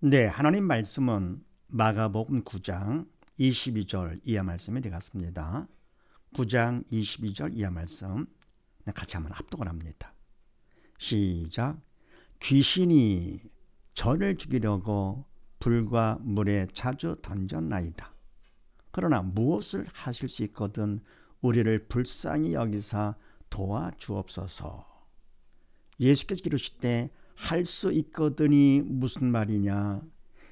네, 하나님 말씀은 마가복음 9장 22절 이하 말씀에 되겠습니다. 9장 22절 이하 말씀 같이 한번 합독을 합니다. 시작. 귀신이 저를 죽이려고 불과 물에 자주 던졌나이다. 그러나 무엇을 하실 수 있거든 우리를 불쌍히 여기사 도와주옵소서. 예수께서 이르시되 할 수 있거든이 무슨 말이냐,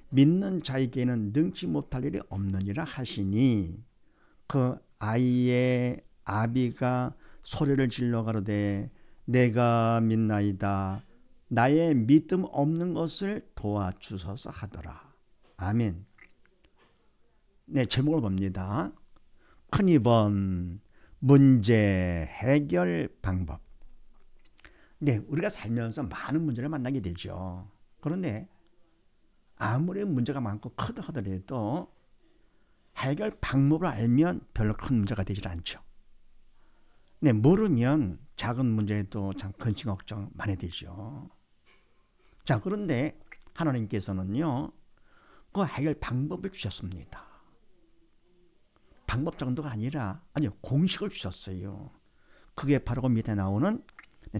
믿는 자에게는 능치 못할 일이 없느니라 하시니, 그 아이의 아비가 소리를 질러 가로되 내가 믿나이다, 나의 믿음 없는 것을 도와주소서 하더라. 아멘. 네, 제목을 봅니다. 큰 2번 문제 해결 방법. 네, 우리가 살면서 많은 문제를 만나게 되죠. 그런데 아무리 문제가 많고 크다 하더라도 해결 방법을 알면 별로 큰 문제가 되질 않죠. 네, 모르면 작은 문제에도 참 근심 걱정 많이 되죠. 자, 그런데 하나님께서는요, 그 해결 방법을 주셨습니다. 방법 정도가 아니라 공식을 주셨어요. 그게 바로 그 밑에 나오는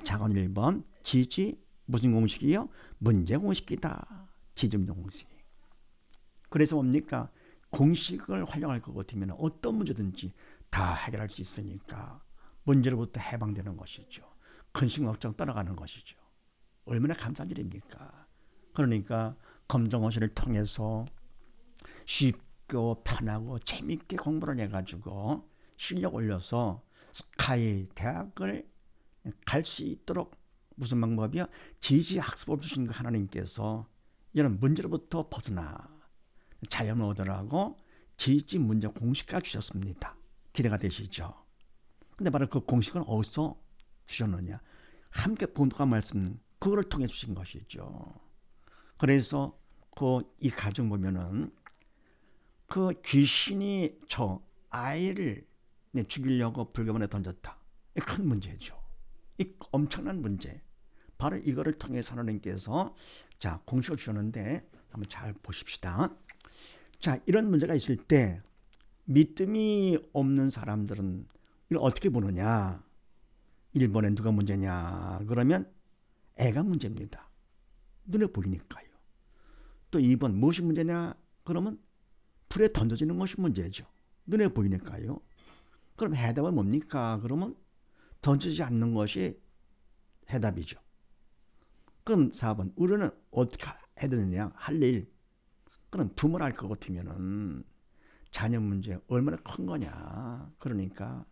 작은 1번 지지 무슨 공식이요? 문제 공식이다. 지지 문제 공식. 그래서 뭡니까? 공식을 활용할 것 같으면 어떤 문제든지 다 해결할 수 있으니까 문제로부터 해방되는 것이죠. 근심 걱정 떠나가는 것이죠. 얼마나 감사한 일입니까? 그러니까 검정고시를 통해서 쉽고 편하고 재밌게 공부를 해가지고 실력 올려서 스카이 대학을 갈 수 있도록 무슨 방법이요? 지지 학습을 주신 그 하나님께서 이런 문제로부터 벗어나 자연 얻으라고 지지 문제 공식까지 주셨습니다. 기대가 되시죠? 근데 바로 그 공식은 어디서 주셨느냐? 함께 본독한 말씀, 그거를 통해 주신 것이죠. 그래서 이 가정 보면은 그 귀신이 저 아이를 죽이려고 불가문에 던졌다. 이 큰 문제죠. 이 엄청난 문제. 바로 이거를 통해서 하나님께서 자, 공식을 주셨는데 한번 잘 보십시다. 자, 이런 문제가 있을 때 믿음이 없는 사람들은 이걸 어떻게 보느냐? 1번에 누가 문제냐? 그러면 애가 문제입니다. 눈에 보이니까요. 또 2번 무엇이 문제냐? 그러면 불에 던져지는 것이 문제죠. 눈에 보이니까요. 그럼 해답은 뭡니까? 그러면 던지지 않는 것이 해답이죠. 그럼 4번 우리는 어떻게 해야 되느냐? 할 일. 그럼 부모를 할 것 같으면은 자녀 문제 얼마나 큰 거냐? 그러니까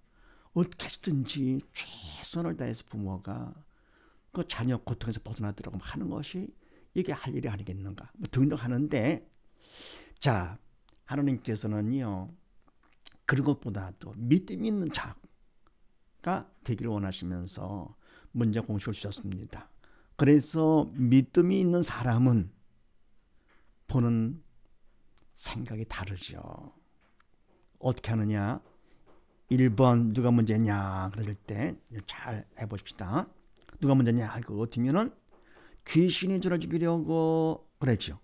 어떻게 하든지 최선을 다해서 부모가 그 자녀 고통에서 벗어나도록 하는 것이 이게 할 일이 아니겠는가? 등등하는데, 자, 하나님께서는요, 그런 것보다도 믿음 있는 자가 되기를 원하시면서 문제 공식을 주셨습니다. 그래서 믿음이 있는 사람은 보는 생각이 다르죠. 어떻게 하느냐? 1번 누가 문제냐? 그럴 때 잘 해보십시다. 누가 문제냐 할 것 같으면은 귀신이 저를 죽이려고 그랬죠.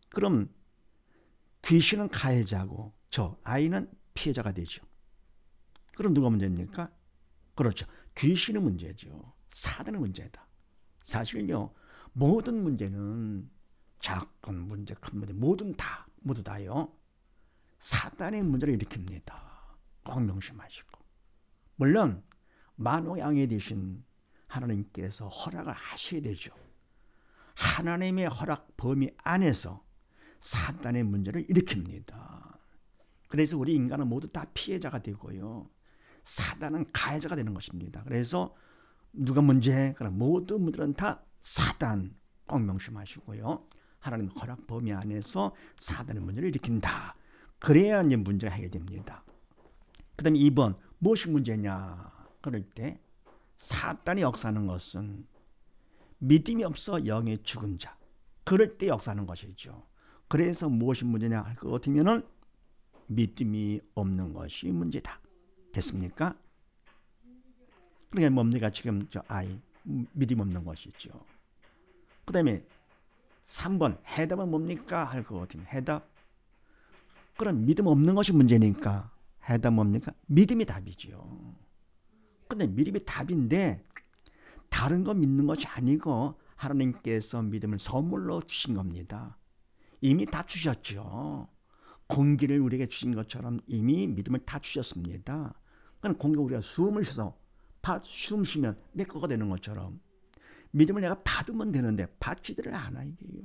그럼 귀신은 가해자고 저 아이는 피해자가 되죠. 그럼 누가 문제입니까? 그렇죠. 귀신의 문제죠. 사단의 문제다. 사실요, 모든 문제는 작은 문제, 큰 문제, 모두 다요, 사단의 문제를 일으킵니다. 꼭 명심하시고. 물론 만왕양이 되신 하나님께서 허락을 하셔야 되죠. 하나님의 허락 범위 안에서 사단의 문제를 일으킵니다. 그래서 우리 인간은 모두 다 피해자가 되고요, 사단은 가해자가 되는 것입니다. 그래서 누가 문제? 그럼 모든 문제는 다 사단, 꼭 명심하시고요. 하나님 허락 범위 안에서 사단의 문제를 일으킨다. 그래야 이제 문제가 해결됩니다. 그 다음에 2번 무엇이 문제냐? 그럴 때 사단이 역사하는 것은 믿음이 없어 영의 죽은 자, 그럴 때 역사하는 것이죠. 그래서 무엇이 문제냐 할 것 같으면은 믿음이 없는 것이 문제다. 됐습니까? 그러니까 뭡니까? 지금 저 아이 믿음 없는 것이죠. 그 다음에 3번 해답은 뭡니까? 할 것 같으면 해답. 그럼 믿음 없는 것이 문제니까 해답 뭡니까? 믿음이 답이죠. 근데 믿음이 답인데 다른 거 믿는 것이 아니고 하나님께서 믿음을 선물로 주신 겁니다. 이미 다 주셨죠. 공기를 우리에게 주신 것처럼 이미 믿음을 다 주셨습니다. 그럼 공기 우리가 숨을 쉬어서 숨 쉬면 내 거가 되는 것처럼 믿음을 내가 받으면 되는데 받지를 않아 이게요.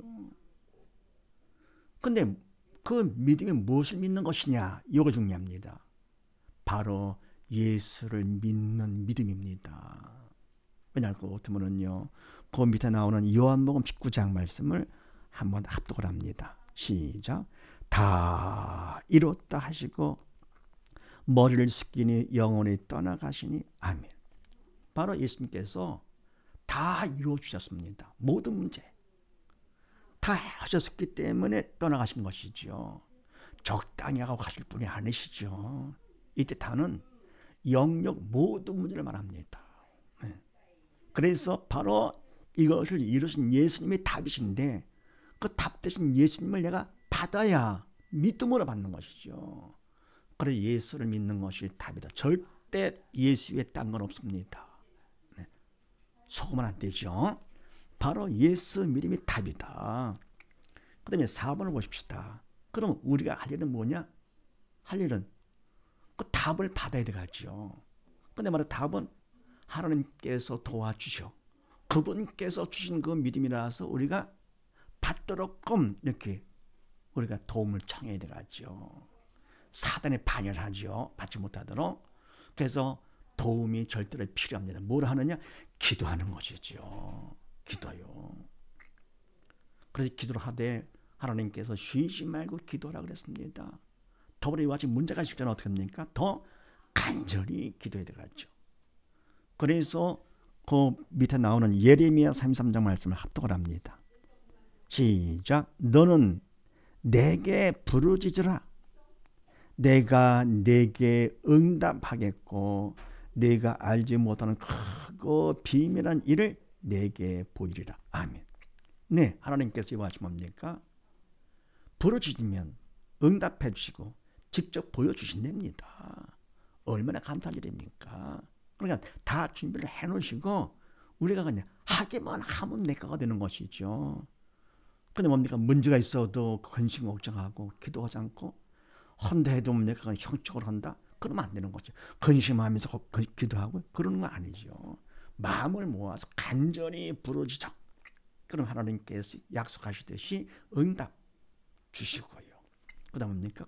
근데 그 믿음이 무엇을 믿는 것이냐? 이거 중요합니다. 바로 예수를 믿는 믿음입니다. 왜냐할 것 같으면요. 그 밑에 나오는 요한복음 19장 말씀을 한번 합독을 합니다. 시작. 다 이뤘다 하시고 머리를 숙이니 영원히 떠나가시니 아멘. 바로 예수님께서 다 이루어 주셨습니다. 모든 문제 다 하셨기 때문에 떠나가신 것이죠. 적당히 하고 가실 분이 아니시죠. 이때 다는 영역 모든 문제를 말합니다. 그래서 바로 이것을 이루신 예수님이 답이신데 그 답 대신 예수님을 내가 받아야 믿음으로 받는 것이죠. 그래 예수를 믿는 것이 답이다. 절대 예수 위에 딴 건 없습니다. 속으면 안 되죠. 바로 예수 믿음이 답이다. 그 다음에 4번을 보십시다. 그럼 우리가 할 일은 뭐냐? 할 일은 그 답을 받아야 되겠죠. 근데 말해 답은 하나님께서 도와주셔. 그분께서 주신 그 믿음이라서 우리가 받도록끔 이렇게 우리가 도움을 청해야 되겠죠. 사단에 반열하죠. 받지 못하도록. 그래서 도움이 절대로 필요합니다. 뭘 하느냐? 기도하는 것이죠. 기도요. 그래서 기도를 하되 하나님께서 쉬지 말고 기도하라 그랬습니다. 더불어 이와 같이 문제가 있을 때는 어떻게 합니까? 더 간절히 기도해야 되겠죠. 그래서 그 밑에 나오는 예레미야 33장 말씀을 합독을 합니다. 시작. 너는 내게 부르짖으라. 내가 내게 응답하겠고 내가 알지 못하는 크고 비밀한 일을 내게 보이리라. 아멘. 네, 하나님께서 이와 같이 뭡니까? 부르짖으면 응답해 주시고 직접 보여주신답니다. 얼마나 감사한 일입니까? 그러니까 다 준비를 해놓으시고 우리가 그냥 하기만 하면 내 거가 되는 것이죠. 근데 뭡니까? 문제가 있어도 근심 걱정하고 기도하지 않고 헌다 해도 내가 형식적으로 한다? 그러면 안 되는 거죠. 근심하면서 기도하고 그러는 거 아니죠. 마음을 모아서 간절히 부르짖어. 그럼 하나님께서 약속하시듯이 응답 주시고요. 그 다음 뭡니까?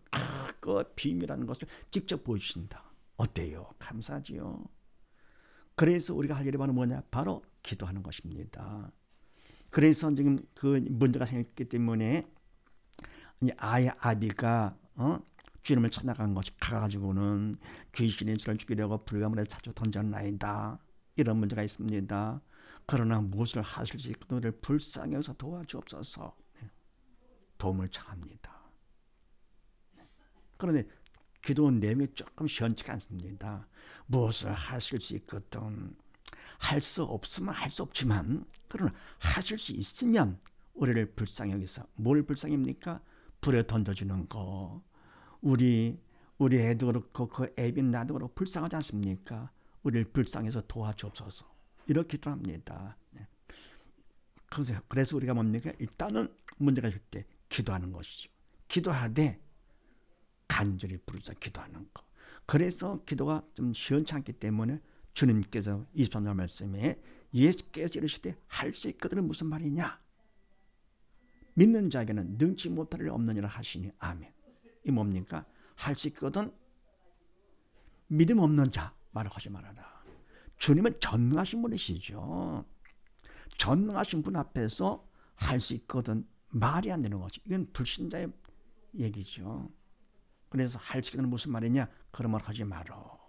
그 비밀이라는 것을 직접 보여주신다. 어때요? 감사하지요. 그래서 우리가 할 일이 바로 뭐냐? 바로 기도하는 것입니다. 그래서 지금 그 문제가 생겼기 때문에 아이 아비가 주님을 찾아간 것이 가가지고는 귀신이 저를 죽이려고 불가문에 찾아 던졌나이다. 이런 문제가 있습니다. 그러나 무엇을 하실 수 있거든을 불쌍히 여기서 도와주옵소서. 도움을 청합니다. 그런데 기도 내용이 조금 시원치가 않습니다. 무엇을 하실 수 있거든. 할 수 없으면 할 수 없지만 그러나 하실 수 있으면 우리를 불쌍히 여기서 뭘 불쌍입니까? 불에 던져주는 거. 우리 애도 그렇고 그 애빈 나도 그렇고 불쌍하지 않습니까? 우리를 불쌍해서 도와주옵소서. 이렇게 기도합니다. 그래서 우리가 뭡니까? 일단은 문제가 있을 때 기도하는 것이죠. 기도하되 간절히 부르짖어 기도하는 것. 그래서 기도가 좀 시원치 않기 때문에 주님께서 23절 말씀에 예수께서 이르시되 할 수 있거든은 무슨 말이냐? 믿는 자에게는 능치 못할 일 없느니라 하시니 아멘. 이 뭡니까? 할 수 있거든 믿음 없는 자 말을 하지 말아라. 주님은 전능하신 분이시죠. 전능하신 분 앞에서 할 수 있거든 말이 안 되는 거지. 이건 불신자의 얘기죠. 그래서 할 수 있거든 무슨 말이냐? 그런 말 하지 말어.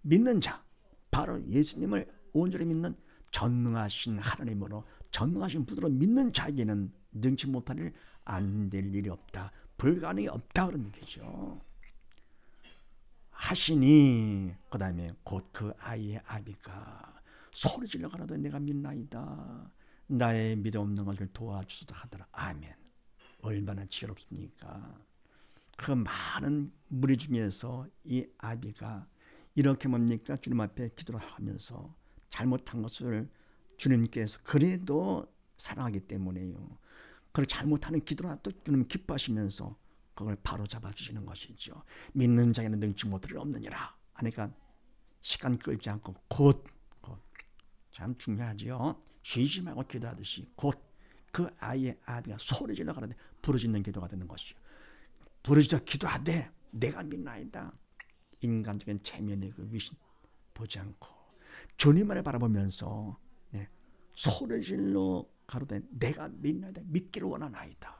믿는 자, 바로 예수님을 온전히 믿는 전능하신 하나님으로 전능하신 분으로 믿는 자에게는 능치 못할 일, 안 될 일이 없다. 불가능이 없다 그런 얘기죠. 하시니 그 다음에 곧 그 아이의 아비가 소리 질러 가라도 내가 믿나이다. 나의 믿음 없는 것을 도와주소서 하더라. 아멘. 얼마나 지혜롭습니까? 그 많은 무리 중에서 이 아비가 이렇게 뭡니까? 주님 앞에 기도를 하면서 잘못한 것을 주님께서 그래도 사랑하기 때문에요. 그걸 잘못하는 기도라도 주님 기뻐하시면서 그걸 바로 잡아주시는 것이죠. 믿는 자에는 능치 못할 일 없느니라 하니까 시간 끌지 않고 곧 참 중요하죠. 쉬지 말고 기도하듯이 곧 그 아이의 아비가 소리질러 가는데 부르짖는 기도가 되는 것이죠. 부르짖어 기도하되 내가 믿나이다. 인간적인 체면의 그 위신 보지 않고 주님만을 바라보면서 소리질러 가로되 내가 믿나이다. 믿기를 원하나이다.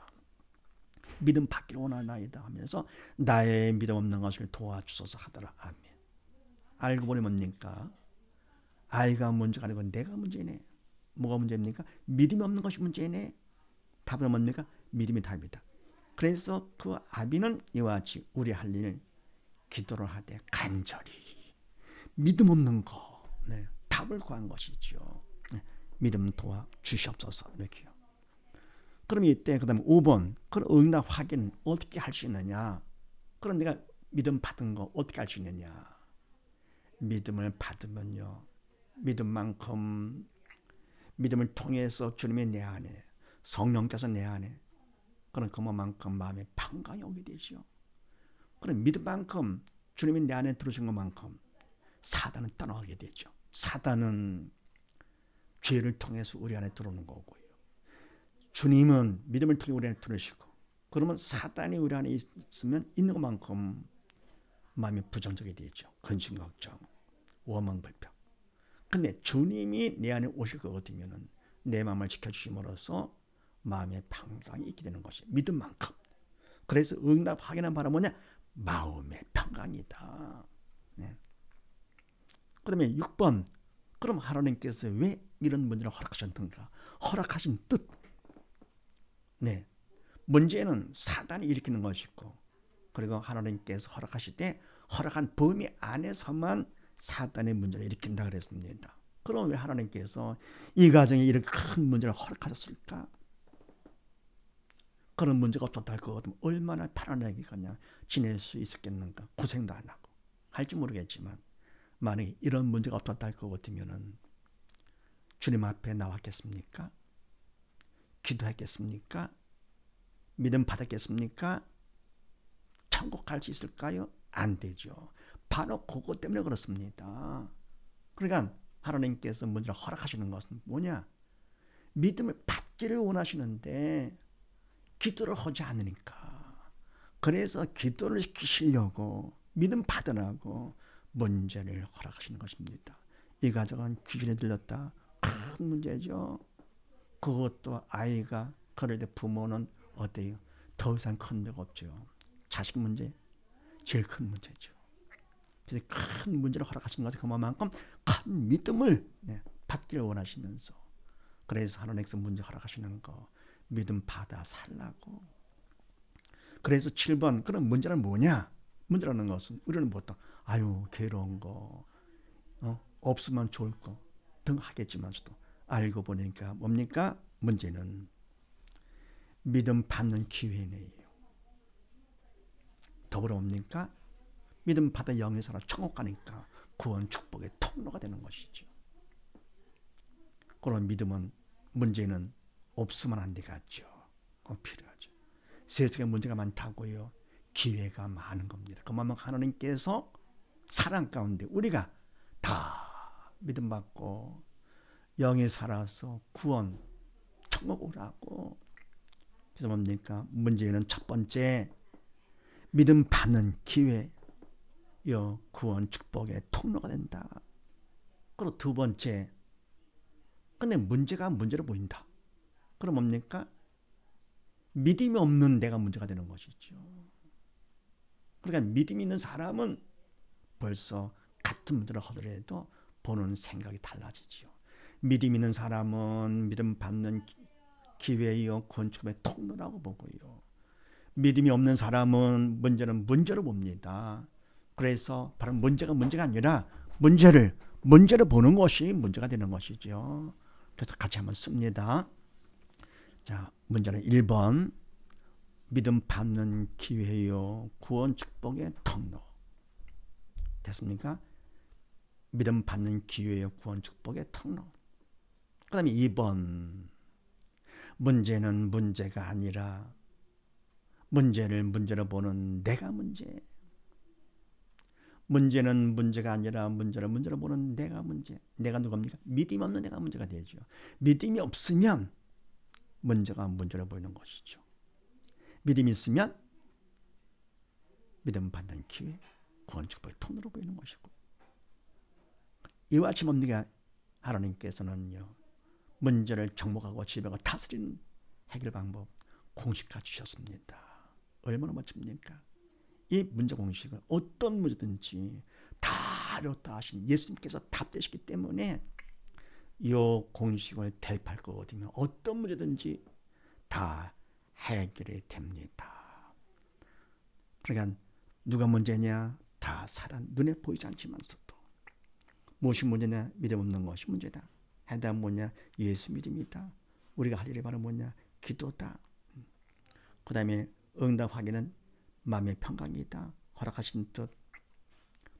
믿음 받기를 원하나이다 하면서 나의 믿음 없는 것을 도와주소서 하더라. 아멘. 알고 보니 뭡니까? 아이가 문제가 아니고 내가 문제네. 뭐가 문제입니까? 믿음이 없는 것이 문제네. 답은 뭡니까? 믿음이 답이다. 그래서 그 아비는 이와 같이 우리 할 일 기도를 하되 간절히 믿음 없는 거 답을 구한 것이죠. 믿음 도와 주시옵소서 이렇게요. 그럼 이때 그 다음에 5번 그럼 응답 확인 어떻게 할 수 있느냐. 그럼 내가 믿음 받은 거 어떻게 할 수 있느냐. 믿음을 받으면요. 믿음만큼 믿음을 통해서 주님의 내 안에 성령께서 내 안에 그런 그만큼 마음에 평강이 오게 되죠. 그럼 믿음만큼 주님이 내 안에 들어오신 것만큼 사단은 떠나가게 되죠. 사단은 죄를 통해서 우리 안에 들어오는 거고요. 주님은 믿음을 통해 우리 안에 들어오시고 그러면 사단이 우리 안에 있으면 있는 것만큼 마음이 부정적이 되죠. 근심 걱정, 원망 불평. 근데 주님이 내 안에 오실 것 같으면 내 마음을 지켜주심으로써 마음의 평강이 있게 되는 것이 믿음만큼. 그래서 응답 확인한 바로 뭐냐? 마음의 평강이다. 그 다음에 6번 그럼 하나님께서 왜 이런 문제를 허락하셨던가? 허락하신 뜻. 문제는 사단이 일으키는 것이고 그리고 하나님께서 허락하실 때 허락한 범위 안에서만 사단의 문제를 일으킨다 그랬습니다. 그럼 왜 하나님께서 이 가정에 이렇게 큰 문제를 허락하셨을까? 그런 문제가 없었다 할 것 같으면 얼마나 편안하게 그냥 지낼 수 있었겠는가. 고생도 안 하고 할지 모르겠지만 만약에 이런 문제가 없었다 할 것 같으면 주님 앞에 나왔겠습니까? 기도했겠습니까? 믿음 받았겠습니까? 천국 갈 수 있을까요? 안 되죠. 바로 그것 때문에 그렇습니다. 그러니까 하나님께서 문제를 허락하시는 것은 뭐냐? 믿음을 받기를 원하시는데 기도를 하지 않으니까. 그래서 기도를 시키시려고 믿음 받으라고 문제를 허락하시는 것입니다. 이 가정은 귀신에 들렸다. 큰 문제죠. 그것도 아이가 그럴 때 부모는 어때요? 더 이상 큰 데가 없죠. 자식 문제 제일 큰 문제죠. 그래서 큰 문제를 허락하신 것은 그만큼 큰 믿음을 받기를 원하시면서 그래서 하나님께서 문제 허락하시는 거 믿음 받아 살라고. 그래서 7번 그럼 문제는 뭐냐? 문제라는 것은 우리는 보통 아유 괴로운 거 없으면 좋을 거 등 하겠지만서도 알고 보니까 뭡니까? 문제는 믿음 받는 기회네요. 더불어 뭡니까? 믿음 받아 영에 살아 천국 가니까 구원 축복의 통로가 되는 것이죠. 그런 믿음은 문제는 없으면 안 되겠죠. 필요하죠. 세상에 문제가 많다고요. 기회가 많은 겁니다. 그만큼 하나님께서 사랑 가운데 우리가 다 믿음 받고 영에 살아서 구원 천국 오라고. 그래서 뭡니까? 문제는 첫 번째 믿음 받는 기회 구원 축복의 통로가 된다. 그리고 두 번째 근데 문제가 문제로 보인다. 그럼 뭡니까? 믿음이 없는 내가 문제가 되는 것이죠. 그러니까 믿음이 있는 사람은 벌써 같은 문제를 하더라도 보는 생각이 달라지죠. 믿음 있는 사람은 믿음 받는 기회요 구원 축복의 통로라고 보고요. 믿음이 없는 사람은 문제는 문제로 봅니다. 그래서 바로 문제가 아니라 문제를 보는 것이 문제가 되는 것이죠. 그래서 같이 한번 씁니다. 자, 문제는 1번. 믿음 받는 기회요. 구원 축복의 통로. 됐습니까? 믿음 받는 기회요. 구원 축복의 통로. 그 다음에 2번. 문제는 문제가 아니라 문제를 문제로 보는 내가 문제. 문제는 문제가 아니라 문제를 문제로 보는 내가 문제. 내가 누굽니까? 믿음이 없는 내가 문제가 되죠. 믿음이 없으면 문제가 문제로 보이는 것이죠. 믿음이 있으면 믿음 받는 기회, 구원 축복의 통로로 보이는 것이고. 이와 같이 뭡니까? 하나님께서는요, 문제를 정복하고 지배하고 다스리는 해결 방법 공식화 주셨습니다. 얼마나 멋집니까? 이 문제 공식은 어떤 문제든지 다 어렵다 하신 예수님께서 답되시기 때문에 이 공식을 대입할 거거든요. 어떤 문제든지 다 해결이 됩니다. 그러니까 누가 문제냐? 다 사단 눈에 보이지 않지만서도 무엇이 문제냐? 믿음 없는 것이 문제다. 해답 뭐냐? 예수 믿음이다. 우리가 할 일이 바로 뭐냐? 기도다. 그 다음에 응답하기는 마음의 평강이다. 허락하신 뜻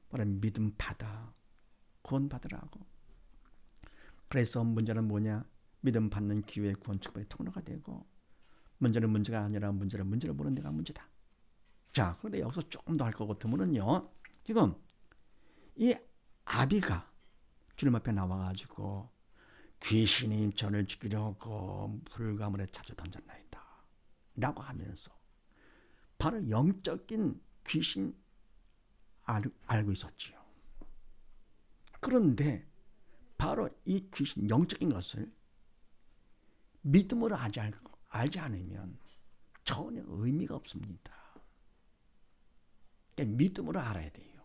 바로 믿음 받아 구원 받으라고. 그래서 문제는 뭐냐? 믿음 받는 기회에 구원 축복의 통로가 되고, 문제는 문제가 아니라 문제를 문제로 보는 내가 문제다. 자, 그런데 여기서 조금 더 할 것 같으면요, 지금 이 아비가 주님 앞에 나와가지고 귀신이 저를 죽이려고 불가문에 자주 던졌나이다 라고 하면서 바로 영적인 귀신 알고 있었지요. 그런데 바로 이 귀신 영적인 것을 믿음으로 알지 않으면 전혀 의미가 없습니다. 그러니까 믿음으로 알아야 돼요.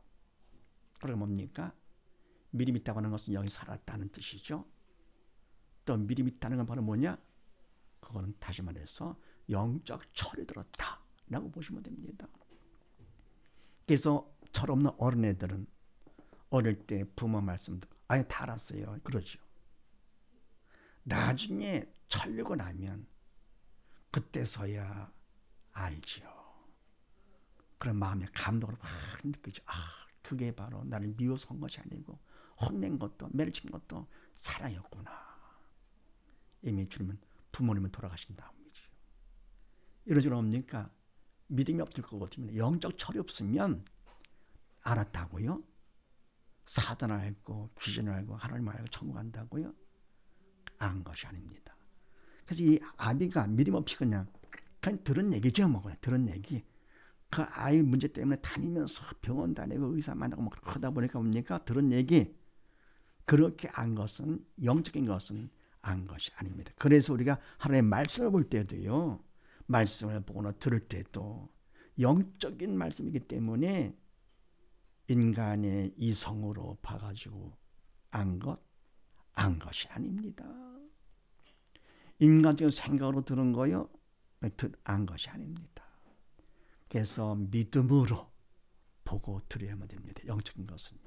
그러면 뭡니까? 믿음 있다고 하는 것은 여기 살았다는 뜻이죠. 또 믿음 있다는 건 바로 뭐냐? 그거는 다시 말해서 영적 철이 들었다 라고 보시면 됩니다. 그래서 철없는 어린애들은 어릴 때 부모 말씀 듣고 아니 다 알았어요 그러죠. 나중에 철르고 나면 그때서야 알지요. 그런 마음의 감동을 막 느끼죠. 아, 그게 바로 나를 미워서 한 것이 아니고 혼낸 것도 매를 친 것도 사랑이었구나. 이미 주님은 부모님은 돌아가신 다음이지요. 이런 줄 뭡니까? 믿음이 없을 거거든요. 영적 철이 없으면 알았다고요? 사단을 알고 귀신을 알고 하나님을 알고 천국 간다고요? 안 것이 아닙니다. 그래서 이 아비가 믿음 없이 그냥 들은 얘기죠. 뭐 그냥 들은 얘기. 그 아이 문제 때문에 다니면서 병원 다니고 의사 만나고 뭐 그러다 보니까 뭡니까? 들은 얘기. 그렇게 안 것은 영적인 것은 안 것이 아닙니다. 그래서 우리가 하나님의 말씀을 볼 때도요. 말씀을 보거나 들을 때도 영적인 말씀이기 때문에 인간의 이성으로 봐가지고 안 것이 아닙니다. 인간적인 생각으로 들은 거요, 안 것이 아닙니다. 그래서 믿음으로 보고 들어야만 됩니다. 영적인 것은요.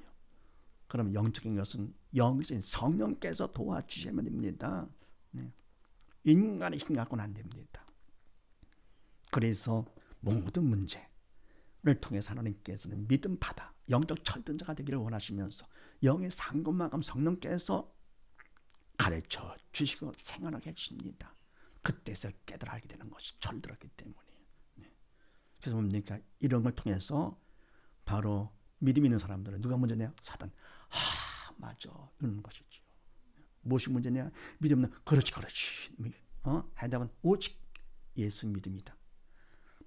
그럼 영적인 것은 영신 성령께서 도와주셔야만 됩니다. 네. 인간의 힘 갖고는 안 됩니다. 그래서 모든 문제를 통해서 하나님께서는 믿음 받아 영적 철든 자가 되기를 원하시면서 영의 상급만큼 성령께서 가르쳐 주시고 생활하게 해주십니다. 그때서 깨달아 알게 되는 것이 철들었기 때문에. 네. 그래서 뭡니까? 이런 걸 통해서 바로 믿음 있는 사람들은 누가 문제냐? 사단. 맞아. 이러는 것이죠. 무엇이 문제냐? 믿음 없는 그렇지. 해답은 오직 예수 믿음이다.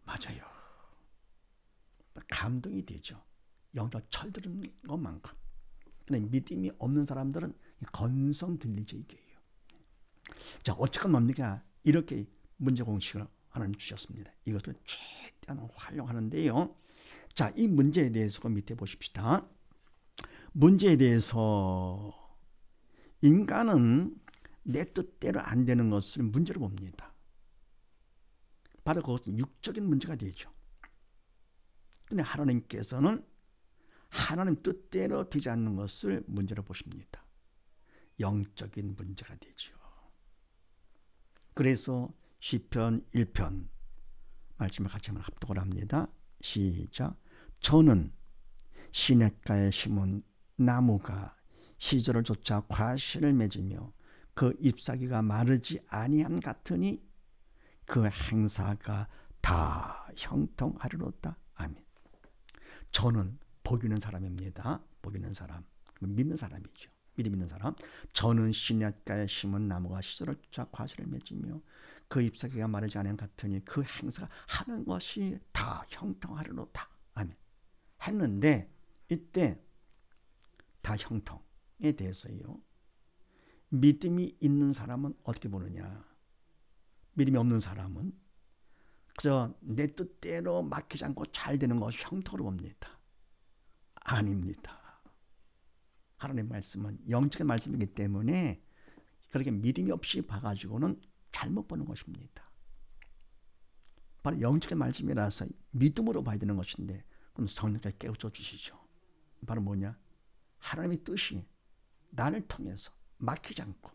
맞아요. 감동이 되죠. 영적 철드는 것만큼. 근데 믿음이 없는 사람들은 건성 들리죠, 이게요. 자, 어쨌건 뭡니까? 이렇게 문제 공식을 하나님 주셨습니다. 이것을 최대한 활용하는데요. 자, 이 문제에 대해서 밑에 보십시다. 문제에 대해서 인간은 내 뜻대로 안 되는 것을 문제로 봅니다. 바로 그것은 육적인 문제가 되죠. 근데 하나님께서는 하나님 뜻대로 되지 않는 것을 문제로 보십니다. 영적인 문제가 되죠. 그래서 시편 1편 말씀을 같이 한번 합독을 합니다. 시작. 저는 시냇가에 심은 나무가 시절을 쫓아 과실을 맺으며 그 잎사귀가 마르지 아니함 같으니 그 행사가 다 형통하리로다. 아멘. 저는 복 있는 사람입니다. 복 있는 사람. 믿는 사람이죠. 믿음 있는 사람. 저는 시냇가에 심은 나무가 시절을 쫓아 과실을 맺으며 그 잎사귀가 마르지 않은 같으니 그 행사가 하는 것이 다 형통하리로다. 아멘. 했는데 이때 다 형통에 대해서요. 믿음이 있는 사람은 어떻게 보느냐. 믿음이 없는 사람은 그저 내 뜻대로 막히지 않고 잘 되는 것이 형통으로 봅니다. 아닙니다. 하나님의 말씀은 영적인 말씀이기 때문에 그렇게 믿음이 없이 봐가지고는 잘못 보는 것입니다. 바로 영적인 말씀이라서 믿음으로 봐야 되는 것인데 그럼 성령께서 깨우쳐 주시죠. 바로 뭐냐? 하나님의 뜻이 나를 통해서 막히지 않고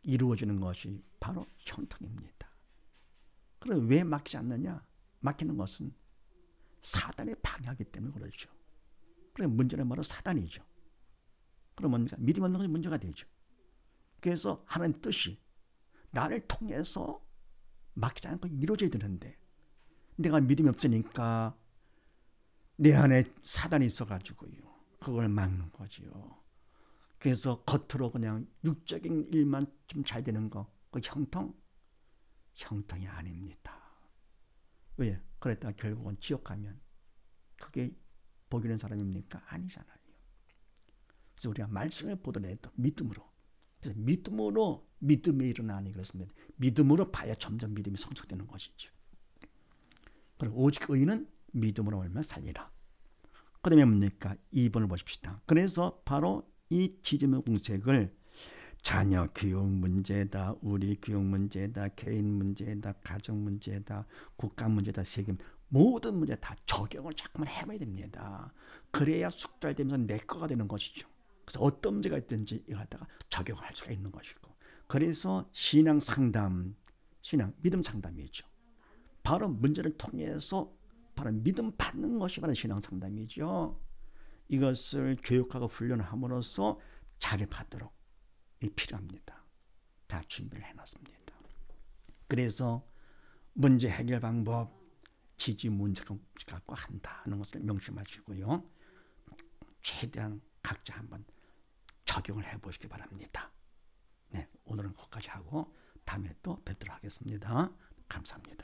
이루어지는 것이 바로 형통입니다. 그럼 왜 막히지 않느냐? 막히는 것은 사단의 방해하기 때문에 그렇죠. 그래 문제는 바로 사단이죠. 그러면 믿음 없는 것이 문제가 되죠. 그래서 하나님 뜻이 나를 통해서 막히지 않고 이루어져야 되는데 내가 믿음이 없으니까 내 안에 사단이 있어가지고요. 그걸 막는 거지요. 그래서 겉으로 그냥 육적인 일만 좀 잘 되는 거, 그 형통이 아닙니다. 왜? 그랬다가 결국은 지옥 가면 그게 복 있는 사람입니까? 아니잖아요. 그래서 우리가 말씀을 보더라도 믿음으로. 그래서 믿음으로 믿음이 일어나니 그렇습니다. 믿음으로 봐야 점점 믿음이 성숙되는 것이죠. 그리고 오직 의인은 믿음으로 얼마 살리라. 그 다음에 뭡니까? 2번을 보십시다. 그래서 바로 이 지지의 공색을 자녀 교육 문제다, 우리 교육 문제다, 개인 문제다, 가정 문제다, 국가 문제다, 세계 모든 문제 다 적용을 자꾸만 해봐야 됩니다. 그래야 숙달되면서 내 거가 되는 것이죠. 그래서 어떤 문제가 있든지 이거 갖다가 적용할 수가 있는 것이고. 그래서 신앙 상담, 믿음 상담이죠. 바로 문제를 통해서 바로 믿음 받는 것이 바로 신앙 상담이죠. 이것을 교육하고 훈련함으로써 자립하도록 필요합니다. 다 준비를 해놨습니다. 그래서 문제 해결 방법, 지지 문제 갖고 한다는 것을 명심하시고요. 최대한 각자 한번 적용을 해보시기 바랍니다. 네, 오늘은 거기까지 하고 다음에 또 뵙도록 하겠습니다. 감사합니다.